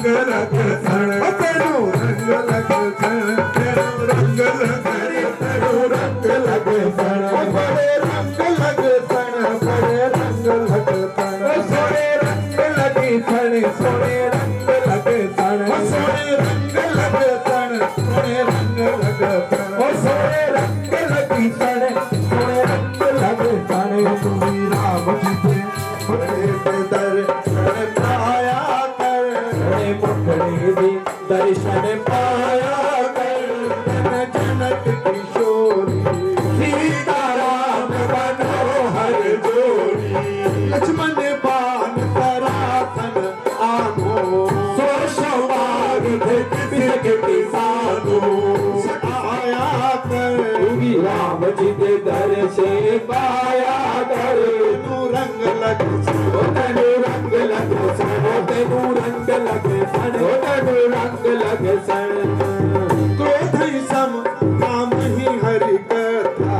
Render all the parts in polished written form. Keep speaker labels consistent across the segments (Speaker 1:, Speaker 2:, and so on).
Speaker 1: लग सण तेनू रंग लग सण तेनू रंग लग तेनू रंग लग सण बड़े रंग लग सण बड़े रंग लग सण सोने रंग लगी सण सोने रंग लग सण सोने रंग लग सण सोने रंग लग सण सोने रंग लगी सण सोने रंग लग सण तुम्ही राम जी के बड़े दर्शन पाया कर मुखड़े दी दर्शन पाया कर जनक किशोरी सीताराम मनोहर जोड़ी लक्ष्मण बाण सरासन आगो सो सवार के किसानो आया कर राम जी के दर्शन पाया कर तू रंग लग तेनू रंग लग तेनू रंग लग तेनू रंग लग क्रोध ही सम काम ही हरि कथा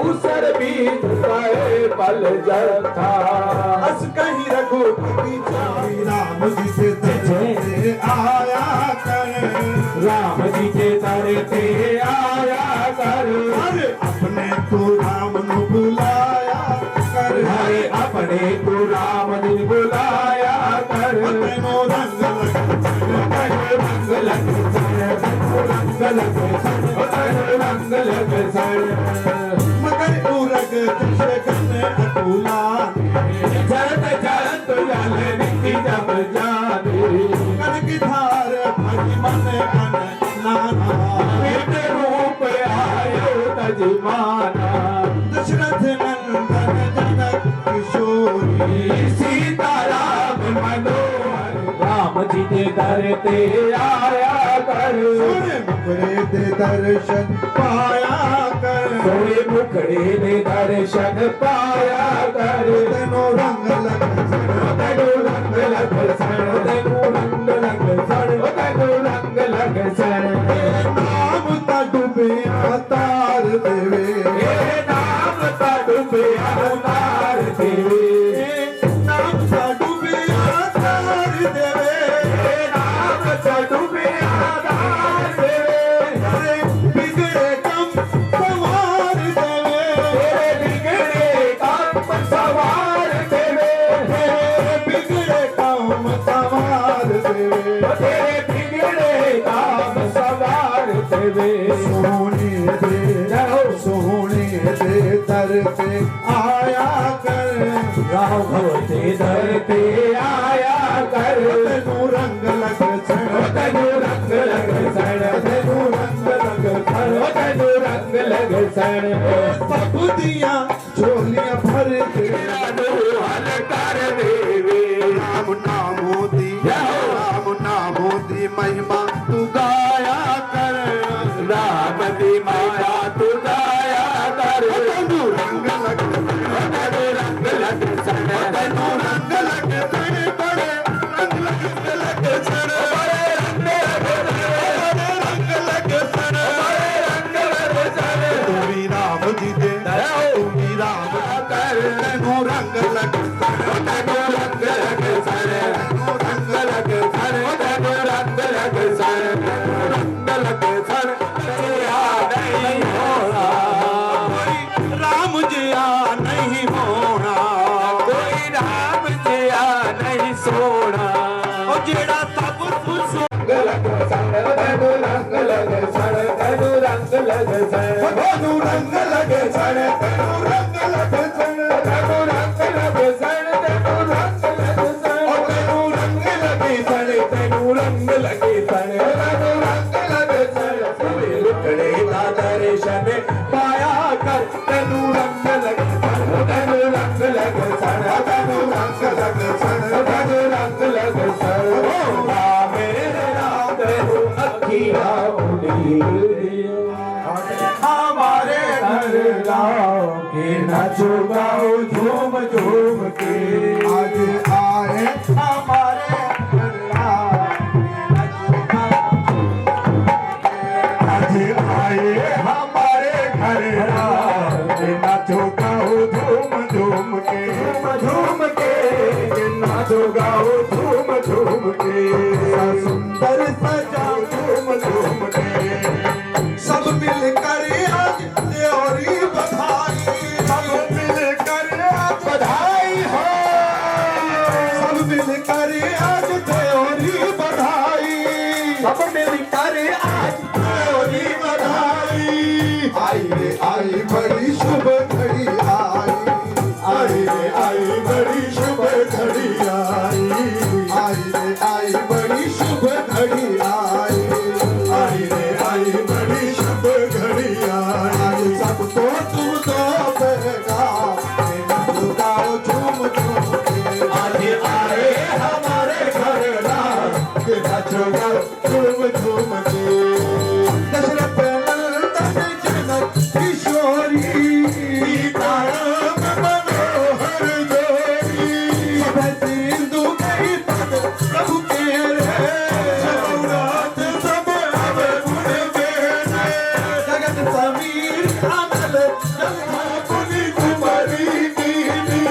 Speaker 1: ऊसर बीच पाए पल जथा अस कहीं रघुपति जाई राम जी से तरते आया कर राम जी के तरते आया कर अरे अपने तो राम नु बुलाया कर अरे अपने तो राम नु बुलाया कर तेनो रंग लग रंग लग रंग लग रंग लग मगर उरग कृष्ण अतुला चरत चरत लाल नित्य जब जाने कनक धार भज मन अन नाना वेद रूप आयो तजमाना दशरथ नंदन जनक किशोरी सीताराम मनोहर राम जी के करते आया कर सोने मुखड़े दे दर्शन पाया कर सोने मुखड़े दे दर्शन पाया कर तेनो रंग लग तेनो रंग लग तेनो रंग लग तेनो रंग लग नाम ता डूबे तार देवे नाम ता डूबे तार देवे नाम ता डूबे तार देवे नाम ता डूबे तार देवे बिगड़े कम सवार देवे बिगड़े कम सवार देवे बिगड़े कम सवार देवे बिगड़े कम सवार देवे सोने दे दर पे आया कर राव भवते दर पे आया कर तेनू रंग लग तेनू रंग लग तेनू रंग लग तेनू रंग लग सब दिया झोलियां भर के हल कर देवे राम नामो दी महिमा तू गाया कर राम दी महिमा तू गाया कर तेनू रंग लग तेनू रंग लग तेनू रंग लग बड़े बड़े रंग लग बड़े रंग लग तुम्ही राम जी दे तुम्ही राम कर तेनू रंग लग तेनू रंग लग तेनू रंग लग तेनू रंग लग रंग लग नहीं होना राम जिया नहीं होना कोई राम जिया नहीं सोना ओ जेड़ा सब कुछ रंग लग रंग लग तेनू रंग लग तेनू रंग लग तेनू रंग लग तेनू रंग लग तेनू रंग लग तेनू रंग लगी तेनू रंग लगी तेनू रंग लग लुकड़े दा दर्शन पाया कर तेनू रंग लग तेनू रंग लग तेनू रंग लग तेनू रंग लग मेरे राम तेनू अखिया हमारे घर लाओ के नाचो गाओ झूम झूम के आज आए हमारे घर लाओ आज आए हमारे घर नाचो गाओ झूम झूम के नाचो गाओ झूम झूम के दर सजाओ झूम झूम के सब मिलकर आज त्योरी बधाई सब मिलकर आज बधाई हो सब मिलकर आज त्योरी बधाई सब मिलकर आज त्योरी बधाई आई रे आई बड़ी शुभ घड़ी आई रे आई बड़ी शुभ घड़ी आई रे आई बड़ी शुभ घड़ी आई रे आई बड़ी शुभ घड़ी आई सबको तुम तो बहगा गाओ झूम झूम के आज आए हमारे घर राम के नाचो झूम झूम के दशरथ नंदन जनक किशोरी सीता राम मनोहर जोड़ी सब सिंधु गई तब प्रभु तेरे जगन्नाथ सब अब गुण बेने जगत समीर अमल जगहा पुनि कुमारी कीनी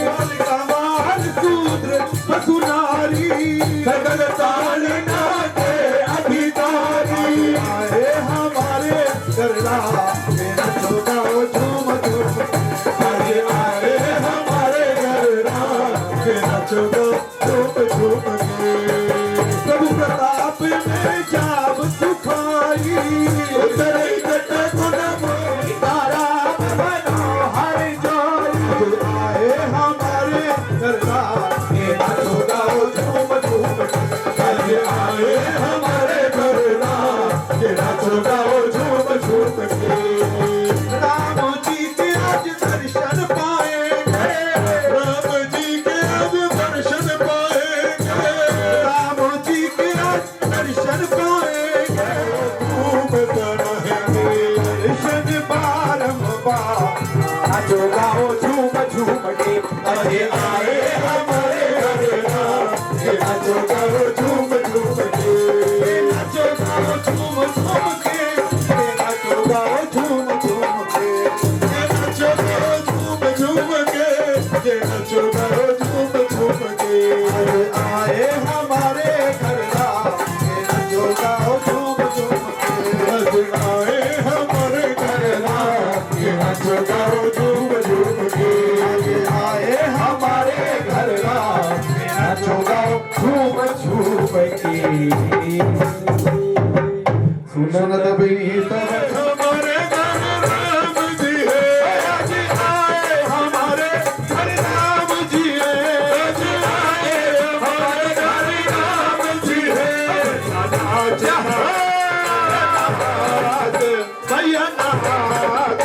Speaker 1: बालिका मान शूद्र पशु नारी सकल तालना के अधिकारी आए हमारे करना मेरा गाओ झूम झूम आए आए हमारे करना मेरा झूम झूम के प्रभु प्रताप में जाब सुखाई उतर जट गुण तारा मनोहर जोड़ी आए हमारे करना मेरा गाओ झूम झूम के आए हमारे करना मेरा गाओ झूम झूम के राम जी के आज दर्शन पाएंगे राम जी के आज दर्शन पाएंगे राम जी के आज दर्शन पाएंगे खूब रहेंगे दर्शन बारंबार नाचो गाओ झूम झूम के अरे आए हमारे घर नाचो गाओ झूम झूम के नाचो गाओ झूम झूम के नाचो गाओ झूम झूम के नाचो गाओ झूम झूम के नाचो गाओ झूम झूम के अरे आए हमारे घर नाचो गाओ झूम झूम के आए हमारे घर नाचो गाओ झूम झूम के आए हमारे घर नाचो गाओ झूम झूम के सुनत भी तब हमारे घर राम जी है आज आए हमारे घर राम जी है आज आए हमारे घर राम जी है नाच भैया नाच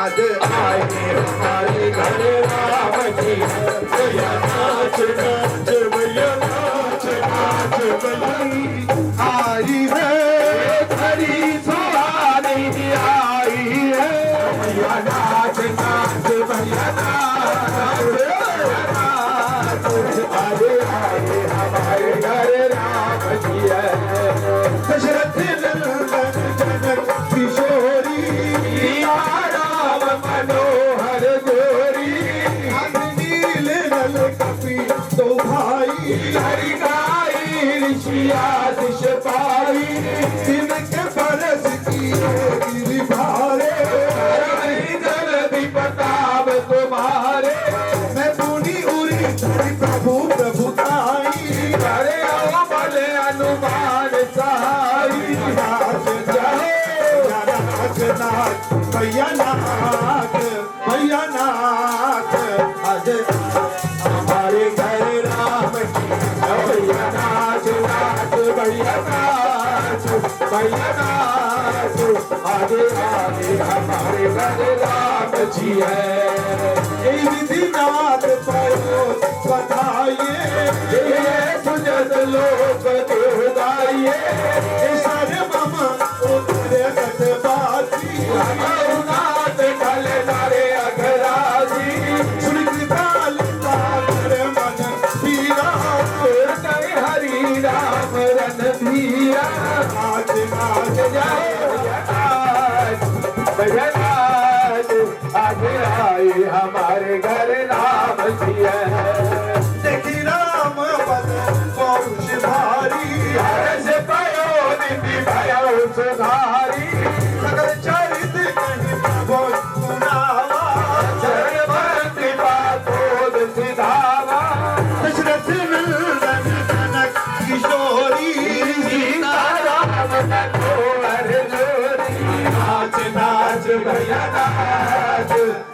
Speaker 1: आज आए हमारे घर राम जी है भैया नाच नाच भैया नाच नाच भैया आई है हरी सुहानी आई है भैया नाच नाच भैया नाच आए आए हमारे घर राम जी है दशरथ नंदन जनक किशोरी राम मनोहर जोड़ी नील नल कपी दो भाई हरि गाई ऋषिया दिश पाई तिनके बरस की गिरी भारे जल्दी प्रताप तुम्हारे मैं पुनी उरी प्रभु प्रभु ताई अरे आओ भले अनुमान सहाई नाच जाओ नाच भैया नाच भैया नाच आज हमारे घर राम की भैया नाच नाच भैया नाच भैया नाच आगे आगे हमारे घर राम जी है विधि नाथ परो बधाइए सुजत लोक दुदाइए सर मम उतरे गटबासी नाथ ढल नारे अघराजी सुन कृपाल कर मन पीरा हरि राम रन धीरा नाच नाच जाए भजनाच आज आए हमारे घर राम जी है देखी राम पद पौरुष भारी हर से सुधारी
Speaker 2: सकल चरित कहीं प्रभु सुनावा
Speaker 1: जगत कृपा क्रोध सिधावा
Speaker 2: दशरथ नंदन जनक किशोरी
Speaker 1: सीता राम नटवर जोरी
Speaker 2: नाच नाच भैया नाच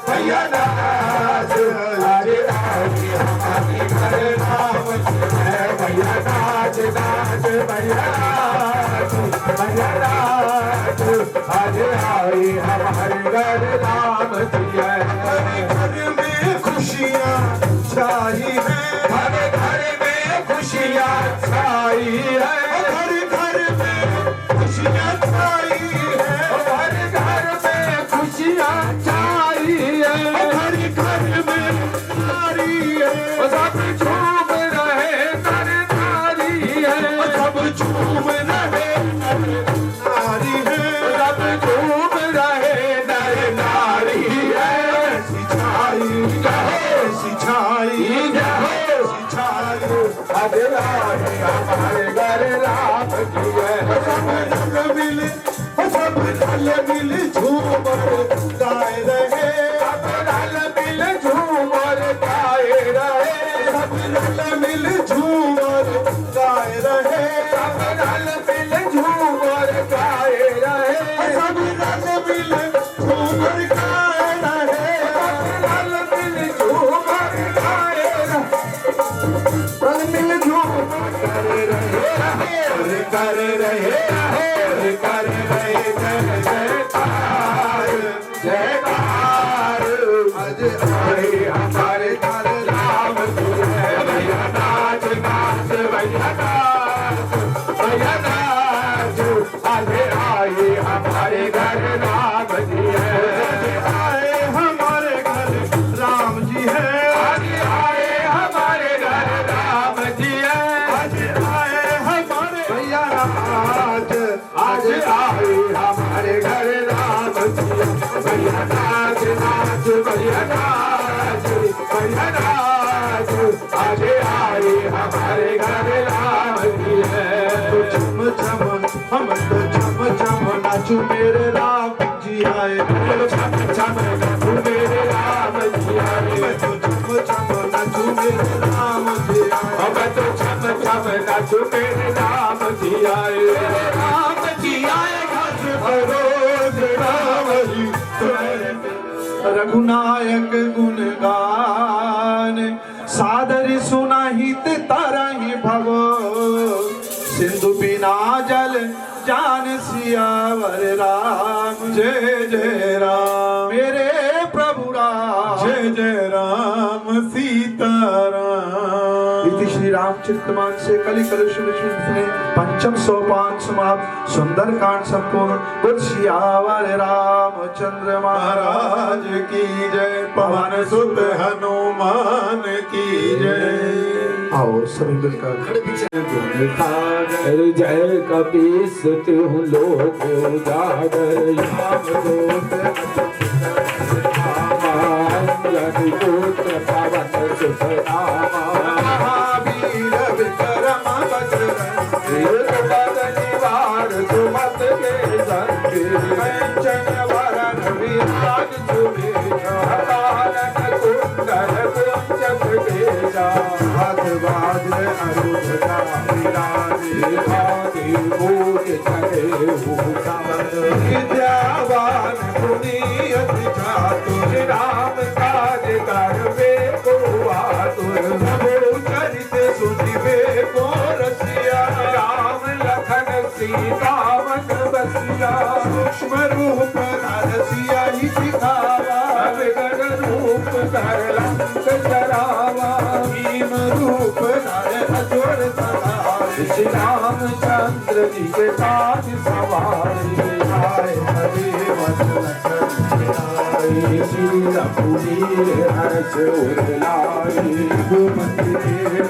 Speaker 2: भैया नाच
Speaker 1: अरे आज हमारी घर राम है भैया नाच नाच भैया नाच भैया नाच आज आई हमारे घर राम जी है
Speaker 2: घर में खुशियाँ छाई है
Speaker 1: हर घर में खुशियाँ छाई है
Speaker 2: घर घर में खुशियाँ छाई है
Speaker 1: हर घर में खुशियाँ छाई है
Speaker 2: घर घर में नारी है
Speaker 1: सब झूम रहे नर नारी है
Speaker 2: सब झूम रहे नारी है
Speaker 1: सब झूम रहे नर नारी है
Speaker 2: सिछाई सिछाई
Speaker 1: जय
Speaker 2: सिछाई
Speaker 1: आज आए हमारे घर राम जी है
Speaker 2: सब रंग मिल सब ढल मिल झूमर गाए रहे
Speaker 1: सब रल मिल झूमर गाए रहे
Speaker 2: सब रल मिल झूमर गाए रहे
Speaker 1: सब रल मिल झूमर गाए रहे
Speaker 2: सब रल मिल झूमर गाए रहे
Speaker 1: रल मिल झूमर गाए रल मिल झूमर कर रहे कर रहे जय जयकार जयकार
Speaker 2: आज
Speaker 1: आए हमारे घर राम जी है भैया नाच नाच भैया नाच भैया नाच आज आए हमारे घर राम जी है
Speaker 2: आए हमारे घर राम जी है
Speaker 1: आज आए हमारे घर राम जी है
Speaker 2: आज आए हमारे भैया नाच
Speaker 1: आज आए हमारे घर राम जी भैया नाच नाच भैया नाच भैया नाच आज आए हमारे घर राम जी है
Speaker 2: तो झम झम हम तो झम झम नाचू मेरे राम जी आए
Speaker 1: बोलो छम छम नाचू मेरे राम जी आए
Speaker 2: मैं तो झम झम नाचू मेरे राम जी आए
Speaker 1: अब तो छम छम नाचू मेरे राम जी आए राम जी आए घर
Speaker 2: भरोज राम जी रघुनायक गुण गान सादर सुनाहित तरहि भव सिंधु बिना जल जान सियावर राम जय जय राम मेरे प्रभु राम जय जय राम सीताराम इति श्री रामचरितमानस से कलि कलुष विष्णु पंचम सोपान समाप्त सुंदर कांड संपूर्ण बोल सियावर रामचंद्र महाराज की जय पवन सुत हनुमान की जय आओ सभी मिलकर
Speaker 1: जय कपीस तिहु लोक उजागर राम दूत पुत्र पवन सुत रामा
Speaker 2: महावीर विक्रम बजरंगी
Speaker 1: निवार सुमत के संगी
Speaker 2: कंचन वरन विराज सुबेशा
Speaker 1: कानन कुंडल कुंचक केशा
Speaker 2: हाथ बाज अरुणा विराजे
Speaker 1: आदि भूत चले भूषण
Speaker 2: विद्यावान पुनीत चातुर
Speaker 1: राम काज करवे को आतुर
Speaker 2: प्रभु चरित सुनिबे को रसिया
Speaker 1: राम लखन सीता मन बसिया
Speaker 2: सूक्ष्म रूप रसिया ही दिखावा
Speaker 1: विगत रूप धर लंक जरावा
Speaker 2: भीम रूप धर अजोर सहारे
Speaker 1: श्री रामचंद्र जी के साथ सवारी
Speaker 2: आए हरे वचन
Speaker 1: आई श्री रघुवीर हर्ष उल्लाई
Speaker 2: घुमति मेरे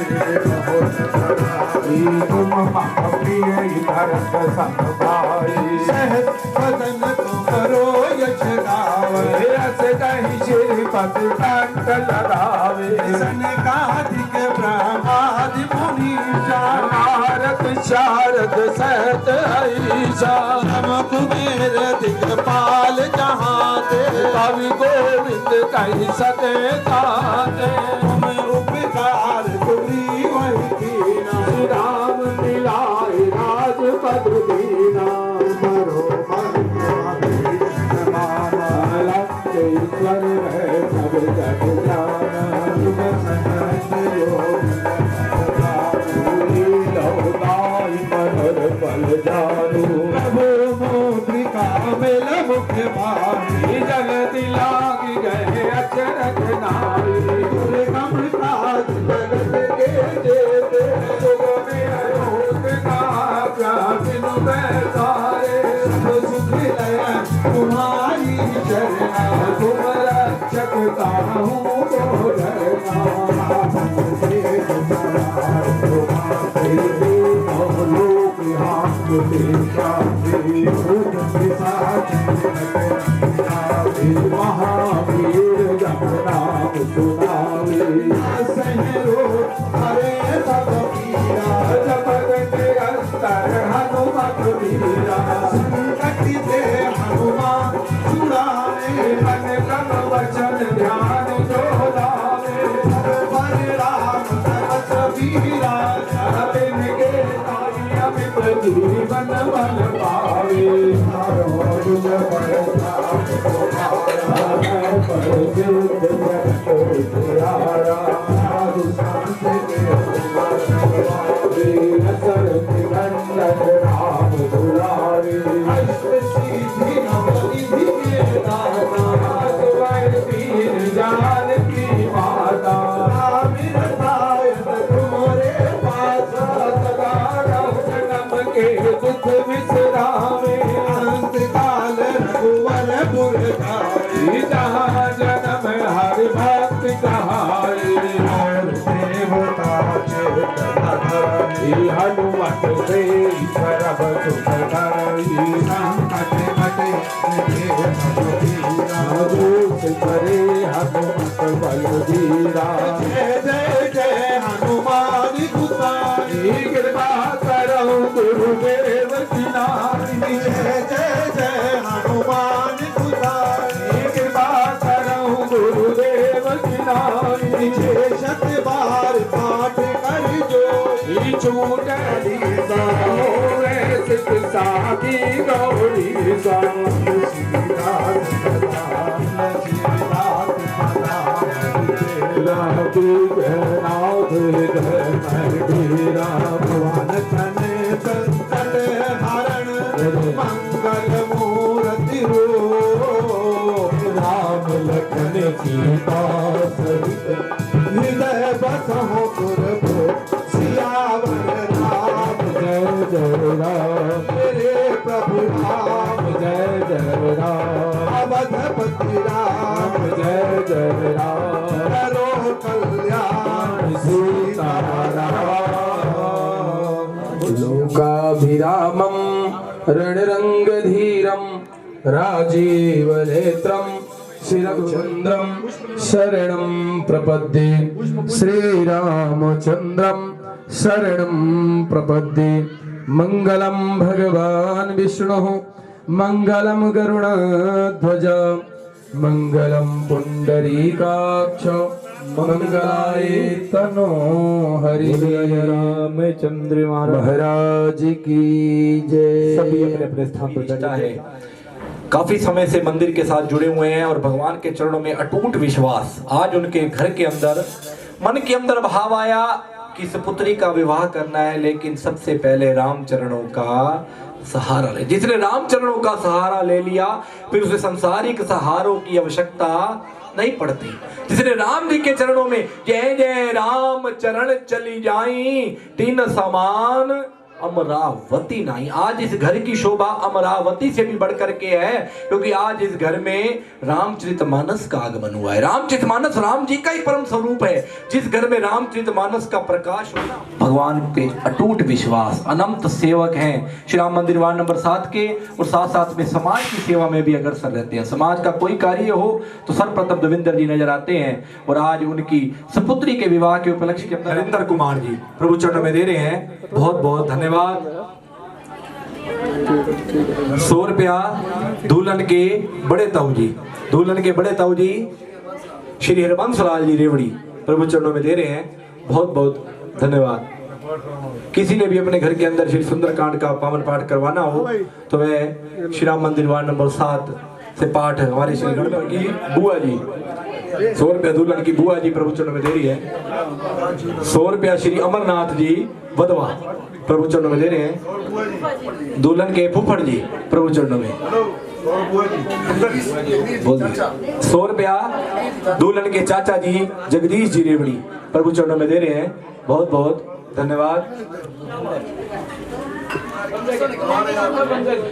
Speaker 2: बहुत सराई
Speaker 1: तुम महाप्रिय भरत संग भाई
Speaker 2: सहज बदन तुमरो यश गावे
Speaker 1: रस कहीं श्रीपति कंठ लगावे
Speaker 2: सनकादिक ब्रह्मादि मुनीषा
Speaker 1: नारद शारद सहत ईशा
Speaker 2: नमक मेरे दिगपाल जहाँ दे
Speaker 1: कवि गोविंद कही सते गाते
Speaker 2: तुम उपकार तुरी वही कीना
Speaker 1: श्री राम मिलाए राजपद दीना
Speaker 2: मरो मन माना
Speaker 1: ईश्वर है सब जग जाना पल जारू
Speaker 2: प्रभु मुद्रिका मेल मुख मारी
Speaker 1: जगति लाग गए अचरज नारी
Speaker 2: कमलताज जगत के जेते
Speaker 1: सुख में अयोत का प्राचीन बैसारे
Speaker 2: सब सुख लय तुम्हारी चरना
Speaker 1: तुम रक्षक ताहूँ को महावीर जब नाम सुनावे
Speaker 2: सहरो हरे सब पीरा
Speaker 1: जपत अंतर हनुमत वीरा
Speaker 2: संकट दे हनुमान छुड़ावे
Speaker 1: मन क्रम वचन ध्यान जो लावे
Speaker 2: पर राम सहस वीरा
Speaker 1: बिन के नाई अमित जीवन बल पावे राम दुलारे जान की माता जन्म के दुख विसरावे
Speaker 2: अंतकाल रघुवर पुर
Speaker 1: जहाँ जन्म हरि भक्त कहारे
Speaker 2: देवता चेतन
Speaker 1: हनुमत से सरब सुख करई
Speaker 2: संकट मटे
Speaker 1: दूत करे हनुमत बलवीरा
Speaker 2: जय जय जय हनुमान गुसाई
Speaker 1: कृपा करो गुरुदेव की नारी
Speaker 2: जय जय जय हनुमान गुसाई
Speaker 1: कृपा करो गुरुदेव की नारी
Speaker 2: शत बार पाठ कर जो
Speaker 1: छूट साथी गौरी सा
Speaker 2: भगवान तने संकट हरण मंगल मूर्ति रो
Speaker 1: राम लखन सीता सहित
Speaker 2: हृदय बसहो सुरभो सियावर राम
Speaker 1: जय जय राम
Speaker 2: मेरे प्रभु राम
Speaker 1: जय जय राम
Speaker 2: अवधपति राम
Speaker 1: जय जय राम
Speaker 2: करो कल्याण
Speaker 1: सीताराम लोकाभिरामं रणरङ्गधीरं राजीवनेत्रं शिरचन्द्रं शरणं प्रपद्ये श्रीरामचन्द्रं शरणं प्रपद्ये मङ्गलं भगवान् विष्णुः मङ्गलं गरुडध्वज मङ्गलं पुण्डरीकाक्ष मंगलाय तनो हरि
Speaker 3: रामचंद्र
Speaker 1: महाराज की जय।
Speaker 3: सभी अपने अपने स्थान पर
Speaker 4: निष्ठा है। काफी समय से मंदिर के साथ जुड़े हुए हैं और भगवान के चरणों में अटूट विश्वास। आज उनके घर के अंदर मन के अंदर भाव आया कि सुपुत्री का विवाह करना है, लेकिन सबसे पहले राम चरणों का सहारा ले। जिसने राम चरणों का सहारा ले लिया फिर उसे संसारिक सहारों की आवश्यकता नहीं पड़ती। जिसने राम जी के चरणों में जय जय राम चरण चली जाई तीन समान अमरावती नहीं। आज इस घर की शोभा अमरावती से भी बढ़कर के है, क्योंकि आज इस घर में रामचरितमानस का आगमन हुआ है। रामचरितमानस राम जी का ही परम स्वरूप है। जिस घर में रामचरितमानस का प्रकाश होना, भगवान पे अटूट विश्वास, अनंत सेवक हैं श्री राम मंदिर वार्ड नंबर 7 के, और साथ साथ में समाज की सेवा में भी अग्रसर रहते हैं। समाज का कोई कार्य हो तो सर्वप्रथम देवेंद्र जी नजर आते हैं, और आज उनकी सपुत्री के विवाह के उपलक्ष्य के अंदर नरेंद्र कुमार जी प्रभु चरणों में दे रहे हैं। बहुत बहुत धन्यवाद। 100 रुपया दुल्हन के बड़े ताऊ जी, दुल्हन के बड़े ताऊ जी श्री हरबंस लाल जी रेवड़ी प्रभु चरणों में दे रहे हैं। बहुत बहुत धन्यवाद। किसी ने भी अपने घर के अंदर श्री सुंदरकांड का पावन पाठ करवाना हो तो वह श्री राम मंदिर वार्ड नंबर 7 से पाठ हमारे श्री गणपति की बुआ जी 100 रुपया दुल्हन की बुआ जी प्रभु चरणों में दे रही है। 100 रुपया श्री अमरनाथ जी वधवा प्रभु चरणों में दे रहे हैं। दुल्हन के फुफड़ जी प्रभु चरणों में बोल दिए। 100 रुपया दुल्हन के चाचा जी जगदीश जी रेवड़ी प्रभु चरणों में दे रहे हैं। बहुत बहुत धन्यवाद।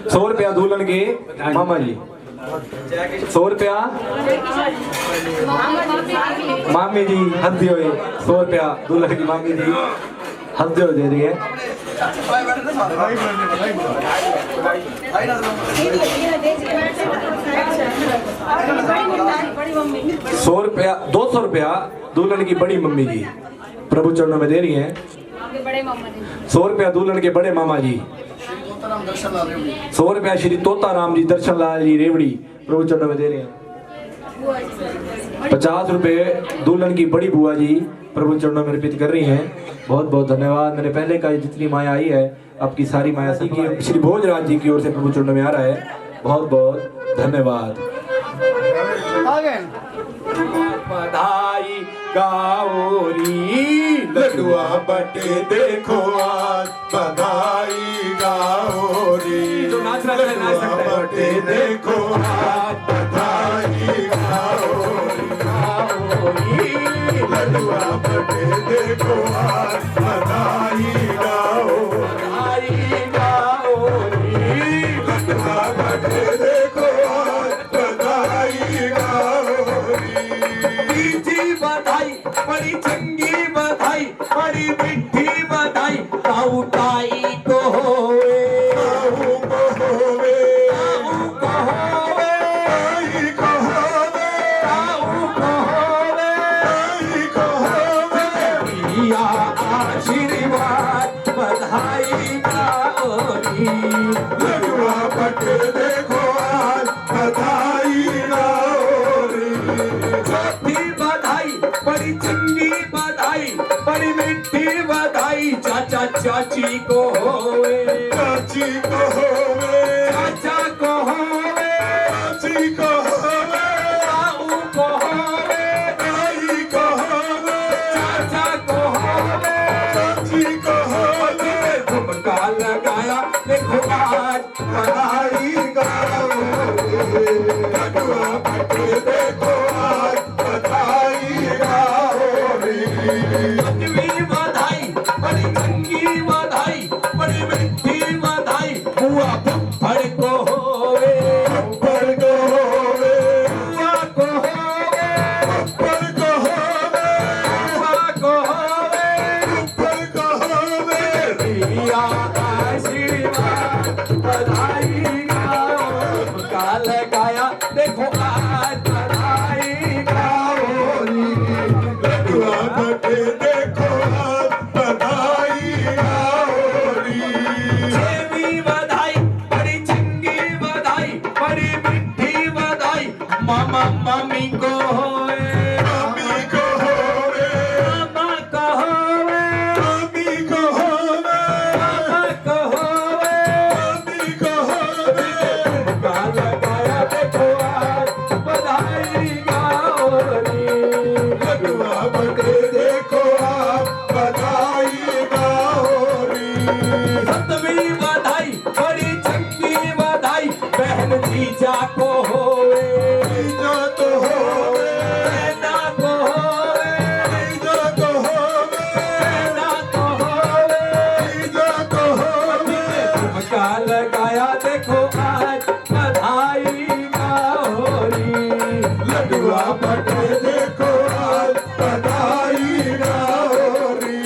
Speaker 4: 100 रुपया दुल्हन के मामा जी, 100 रुपया मामी जी हंसते हुए, 100 रुपया दुल्हन की मामी जी हंसते हुए दे रही है। 100 रुपया 200 रुपया दुल्हन की बड़ी मम्मी जी प्रभु चरणों में दे रही हैं। 100 रुपया दुल्हन के बड़े मामा जी, 100 रुपया श्री तोताराम जी दर्शन लाल जी रेवड़ी प्रभु चरणों में दे रहे हैं। 50 रुपये दुल्हन की बड़ी बुआ जी प्रभु चरणों में अर्पित कर रही हैं। बहुत बहुत धन्यवाद। मैंने पहले का जितनी माया आई है आपकी सारी माया की श्री भोजराज जी की ओर से प्रभु चरणों में आ रहा है। बहुत बहुत धन्यवाद। बधाई गाओरी
Speaker 1: लडुआ बटे देखो आज बधाई गाओरी,
Speaker 4: जो नाच रहा है नाच सकता है।
Speaker 1: बटे देखो आज बधाई गाओरी, लडुआ बटे देखो आज बधाई गाओरी, लडुआ बटे देखो आज बधाई गाओरी।
Speaker 4: मीठी बधाई बड़ी चंगी बधाई बड़ी मीठी बधाई ताऊ ताई को होवे,
Speaker 1: ताऊ को होवे,
Speaker 4: ताऊ को होवे,
Speaker 1: ताई को होवे,
Speaker 4: ताऊ को होवे,
Speaker 1: ताई को होवे।
Speaker 4: प्रिया आशीर्वाद बधाई गाओरी,
Speaker 1: लडुआ बटे देखो आज बधाई गाओरी,
Speaker 4: छोटी बधाई बड़ी चंगी बधाई बड़ी मीठी बधाई चाचा चाची को होवे,
Speaker 1: चाची को होवे,
Speaker 4: चाचा को होवे,
Speaker 1: चाची को होवे,
Speaker 4: ताऊ को होवे,
Speaker 1: ताई को होवे,
Speaker 4: चाचा को होवे,
Speaker 1: चाची को होवे।
Speaker 4: झुमका लगाया देखो आज
Speaker 1: बधाई गाओरी, लडुआ बटे देखो आज बधाई गाओरी,
Speaker 4: पचवी बधाई बड़ी चंगी बधाई बड़ी मीठी बधाई बुआ फुफड़ को होवे,
Speaker 1: फुफड़ को होवे,
Speaker 4: बुआ को होवे,
Speaker 1: फुफड़ को होवे,
Speaker 4: बुआ को होवे,
Speaker 1: फुफड़ को होवे।
Speaker 4: प्रिया आशीर्वाद बधाई गाओ का लगाया देखो आज बधाई गाओरी,
Speaker 1: लडुआ बटे देखो आज बधाई गाओरी,
Speaker 4: छेवी बधाई बड़ी चंगी बधाई बड़ी मीठी बधाई मामा मामी को होवे,
Speaker 1: मामी को होवे,
Speaker 4: मामा को होवे,
Speaker 1: मामी को होवे,
Speaker 4: मामा को होवे,
Speaker 1: मामी को होवे।
Speaker 4: झुमका लगाया देखो आज बधाई गाओरी,
Speaker 1: लडुआ बटे देखो आज बधाई गाओरी,
Speaker 4: सतवीं बधाई बड़ी चंगी बधाई बहन जीजा को होवे,
Speaker 1: जीजा तो होवे,
Speaker 4: बहना को होवे,
Speaker 1: जीजा तो होवे,
Speaker 4: बहना को होवे,
Speaker 1: जीजा तो होवे।
Speaker 4: झुमका लगाया देखो आज बधाई गाओरी,
Speaker 1: लडुआ बटे देखो आज बधाई गाओरी,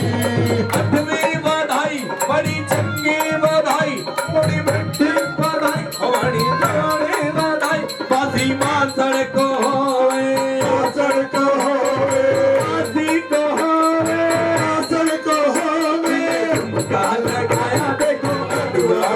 Speaker 4: आठवीं बधाई बड़ी चंगी बधाई बड़ी मीठी बधाई बड़ी बड़ी बधाई बासी मासड़ को होवे,
Speaker 1: आसड़ को होवे,
Speaker 4: बासी को होवे,
Speaker 1: आसड़ को होवे।
Speaker 4: झुमका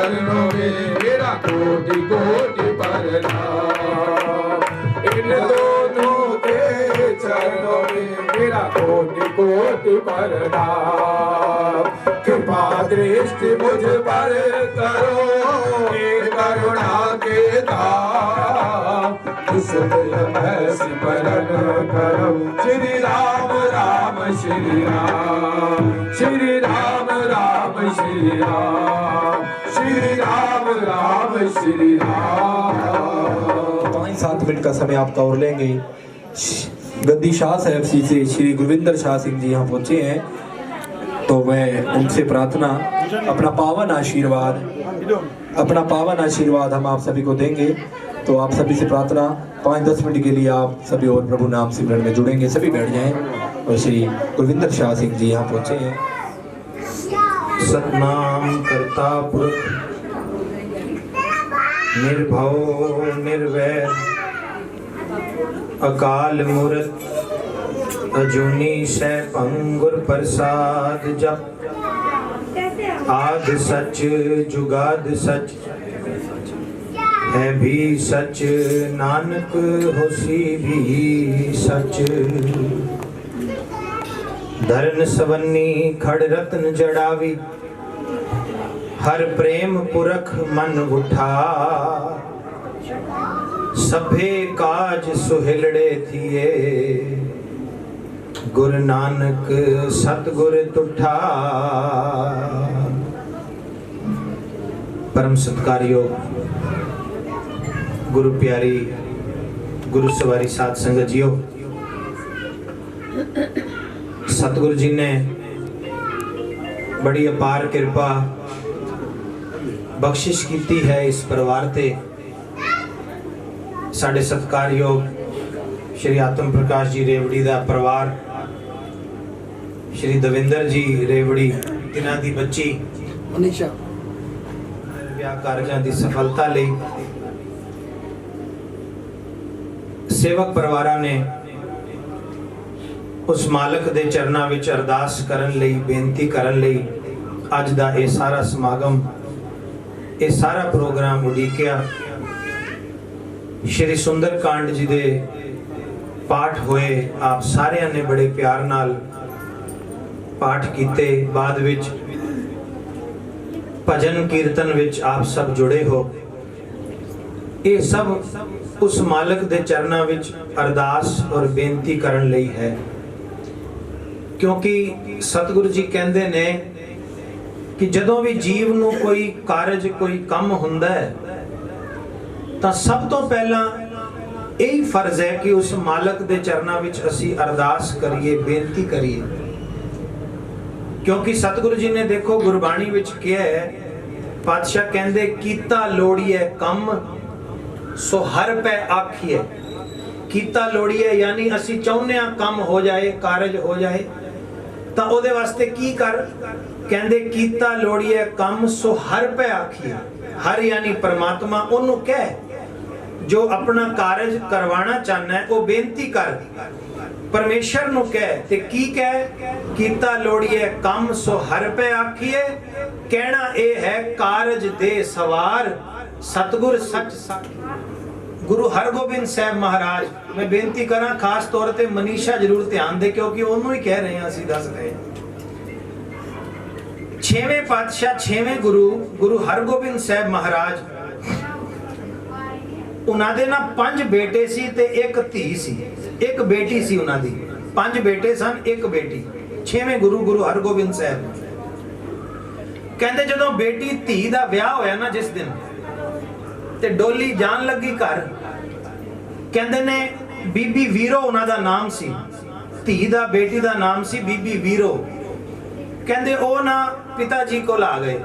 Speaker 2: चरणों में मेरा कोटि कोटि प्रणाम। इन दोनों के चरणों में मेरा कोटि कोटि प्रणाम। कृपा दृष्टि मुझ पर करो, ये करुणा के धाम। स्मरण करो श्री राम राम श्री राम, श्री राम राम श्री राम, श्री राम राम श्री राम।
Speaker 4: 5-7 मिनट का समय आपका और लेंगे। गद्दी शाह साहब जी से श्री गुरविंदर शाह सिंह जी यहाँ पहुँचे हैं, तो मैं उनसे प्रार्थना अपना पावन आशीर्वाद हम आप सभी को देंगे। तो आप सभी से प्रार्थना 5-10 मिनट के लिए आप सभी और प्रभु नाम सिमरन में जुड़ेंगे। सभी बैठ जाएं। और श्री गुरविंदर शाह सिंह जी यहाँ पहुँचे हैं।
Speaker 1: सतनाम करता पुरख निर्भव निर्वैर अकाल मूरत अजूनी सैभं गुर प्रसाद जप। आद सच जुगाद सच है भी सच, नानक होसी भी सच। धरन सवन्नी खड़ रत्न जड़ावी, हर प्रेम पुरख मन उठा। सभे काज सुहिलड़े थिए, गुरु नानक सतगुर तुठा। परम सत्कारयोग गुरु प्यारी गुरु सवारी साध संगत जियो, सतगुरु जी ने बड़ी अपार कृपा बख्शिश की है इस परिवार ते। साढ़े सत्कारयोग श्री आत्म प्रकाश जी रेवड़ी का परिवार, श्री दविंदर जी रेवड़ी, तिन्हां दी बच्ची मनीषा, विआह कारजां दी सफलता लई सेवक परिवारां ने उस मालक दे चरनां विच अरदास करन लई, बेनती करन लई अज दा ये सारा समागम, ये सारा प्रोग्राम उड़ीकिया। श्री सुंदरकांड जी दे पाठ होए, आप सारिਆਂ ने बड़े प्यार नाल पाठ कीते। बाद विच भजन कीर्तन विच आप सब जुड़े हो। ये सब उस मालक दे चरनां विच अरदास और बेनती करन लई है, क्योंकि सतगुरु जी कहंदे ने कि जदों भी जीव नूं कोई कारज कोई काम हुंदा है तां सब तो पहला यही फर्ज है कि उस मालक दे चरनां विच असी अरदास करिए, बेनती करिए। क्योंकि सतगुरु जी ने देखो गुरबाणी विच किया है, पातशाह कहंदे कीता लोड़ीए कम सो हर पै आखिए। कीता लोड़ीए यानी असी चाहुंदे हां काम हो जाए, कारज हो जाए, तां ओदे वास्ते की कर, कहंदे कीता लोड़ीए कम सो हर पै आखिए। हर यानी परमात्मा, ओनू कह जो अपना कारज करवाना चाहना है वो बेनती कर, परमेश्वर नू कह। ते की कह, कीता लोड़ीए कम सो हर पे आखिए। कहना ए है कारज दे सवार, सतगुर सच साखी। गुरु हरगोबिंद साहब महाराज, मैं बेनती करा खास तौर ते मनीषा जरूर ध्यान दे, क्योंकि ओनू ही कह रहे हैं, असीं दस रहे हैं। 6वें पातशाह 6वें गुरु हरगोबिंद साहब महाराज, उन्हां दे ना 5 बेटे सी ते एक धी सी, एक बेटी सी उन्हां दी। 5 बेटे सन, एक बेटी। 6वें गुरु हरगोबिंद साहब कहंदे जदों बेटी धी दा विआह होया ना जिस दिन, ते डोली जान लगी घर, कहंदे ने बीबी वीरो उन्हां दा नाम सी, धी दा बेटी दा नाम सी बीबी वीरो। कहंदे ओ ना पिताजी कोल आ गए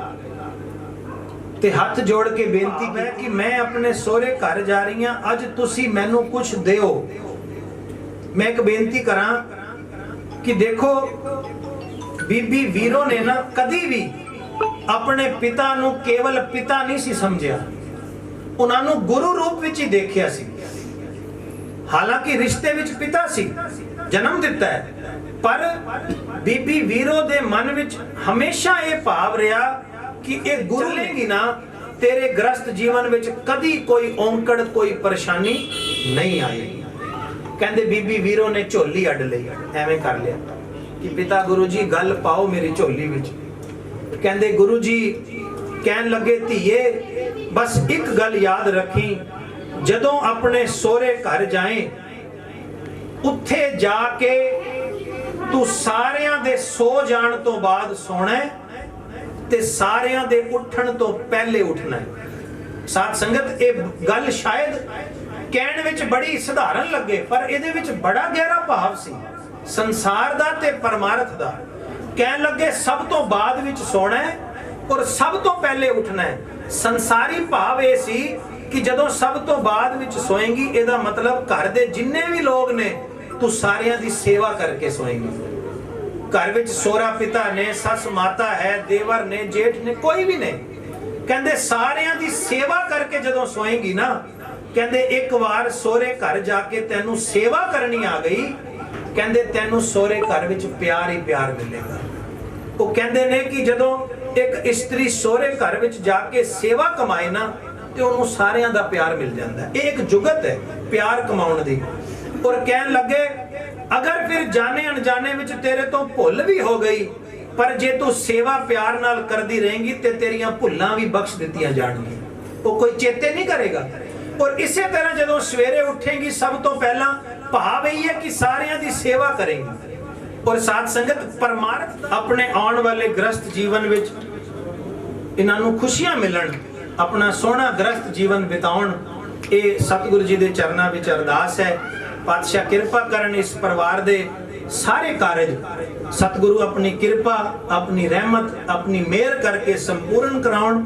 Speaker 1: ते हाथ जोड़ के बेनती है कि मैं अपने सोहरे घर जा रही हां, अज तुसी मैनू कुछ दिओ। मैं एक बेनती करा कि देखो बीबी वीरो ने ना कदी भी अपने पिता नू केवल पिता नहीं सी समझिया, उन्हां नू गुरु रूप विच ही देखिया सी। हालांकि रिश्ते विच पिता सी, जन्म दिता है, पर बीबी वीरो दे मन विच हमेशा ये भाव रहा कि ये गुरु लेगी ना
Speaker 5: तेरे गृहस्थ जीवन विच कदी कोई औंकड़ कोई परेशानी नहीं आई। कहंदे बीबी वीरो ने झोली अड लई, एवें कर लिया कि पिता गुरु जी गल पाओ मेरी झोली विच। कहंदे गुरु जी कहन लगे धीए बस एक गल याद रखी, जदों अपने सोहरे घर जाए उत्थे जाके तू सारियां दे सो जाण तो बाद सोना है ते सारियां दे उठण तो पहले उठना है। साथ संगत ये गल शायद कहण विच बड़ी सधारण लगे पर इहदे विच बड़ा गहरा भाव सी संसार दा ते परमार्थ दा। कहण लगे सब तो बाद विच सोना है और सब तो पहले उठना है। संसारी भाव ये सी कि जदों सब तो बाद विच सोएंगी इहदा मतलब घर दे जिन्ने भी लोग ने तू सारियां दी सेवा करके सोएंगी। घर विच सोहरा पिता ने, सस माता है, देवर ने, जेठ ने, कोई भी नहीं। कहंदे सारियां दी सेवा करके जदों सोएंगी ना, कहंदे एक बार सोहरे घर जाके तैनू सेवा करनी आ गई, कहंदे तैनू सोहरे घर विच प्यार ही प्यार मिलेगा। वो कहंदे ने कि जदों एक स्त्री सोहरे घर विच जाके सेवा कमाए ना ते उन्होंने सारियां दा प्यार मिल जाता है। ये एक जुगत है प्यार कमाउण दी। और कहन लगे अगर फिर जाने अनजाने विच तेरे तो भुल भी हो गई पर जे तू सेवा प्यार नाल करदी रहेंगी ते तेरियां भुल्लां भी बख्श दित्तियां जाणगियां, वो कोई चेते नहीं करेगा। और इसे तरह जदों सवेरे उठेंगी सब तो पहला भाव यही है कि सारियां दी सेवा करेंगी। और साथ संगत परमार्थ अपने आने वाले गृहस्थ जीवन विच इन्हां नूं खुशियां मिलन, अपना सोहना गृहस्थ जीवन बिताउण, ये सतगुरु जी दे चरनां विच अरदास है। पातशाह किरपा करन इस परिवार दे सारे कारज सतगुरु अपनी किरपा, अपनी रहमत, अपनी मेहर करके संपूर्ण कराउण।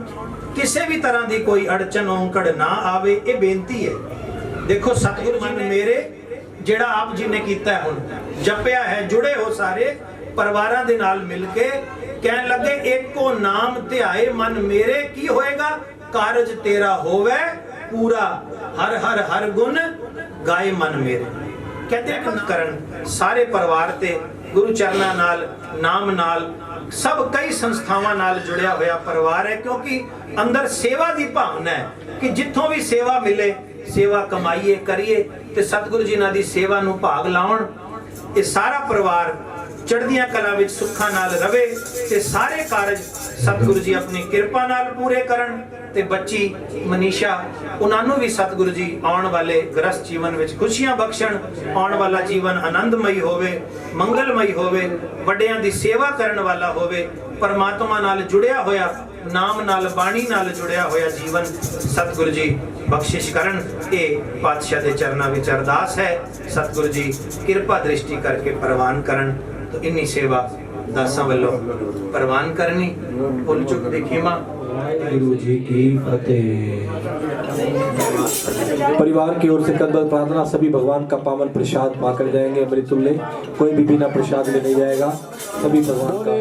Speaker 5: किसी भी तरह की कोई अड़चन औंकड़ ना आवे, ये बेनती है। देखो सतगुरु जी ने मेरे जेड़ा आप जी ने कीता है हुण जपिया है, जुड़े हो सारे परिवारां दे नाल मिल के कहन लगे एको नाम ध्याए मन मेरे, की होएगा कारज तेरा होवे पूरा, हर हर हर गुण गाए मन मेरे। कहते करन सारे परिवार ते गुरु चरना नाल, नाम नाल, सब कई संस्थावां नाल जुड़िया होया परिवार है। क्योंकि अंदर सेवा दी भावना है कि जिथों भी सेवा मिले सेवा कमाइए करिए ते सतगुरु जी नाल दी सेवा नूं भाग लाउण। ये सारा परिवार चढ़दियां कला विच सुखां नाल रवे ते सारे कारज सतगुरु जी अपनी किरपा नाल पूरे करन। ते बच्ची मनीषा उन्हां नूं भी सतगुरु जी आने वाले गृहस्थ जीवन विच खुशियां बख्शण, आने वाला जीवन आनंदमई होवे, मंगलमई होवे, वड्डियां दी सेवा करन वाला होवे, परमात्मा नाल जुड़िया होया, नाम नाल बाणी नाल जुड़िया होया जीवन सतगुरु जी बख्शिश करन। ये पातशाह दे चरनां विच अरदास है। सतगुरु जी किरपा दृष्टि करके परवान करन। तो इन्नी सेवा दासां वल्लों परवान करनी। भुल चुक दी खिमा।
Speaker 3: गुरु जी की फतेह। परिवार की ओर से कंदल प्रार्थना, सभी भगवान का पावन प्रसाद पाकर जाएंगे अमृत तुल्य, कोई भी बिना प्रसाद ले नहीं जाएगा, सभी भगवान का।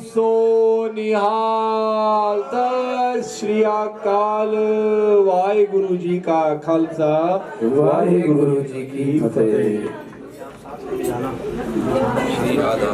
Speaker 3: सो निहाल श्री अकाल। वाहिगुरु जी का खालसा, वाहिगुरु जी की फतेह। श्री राधा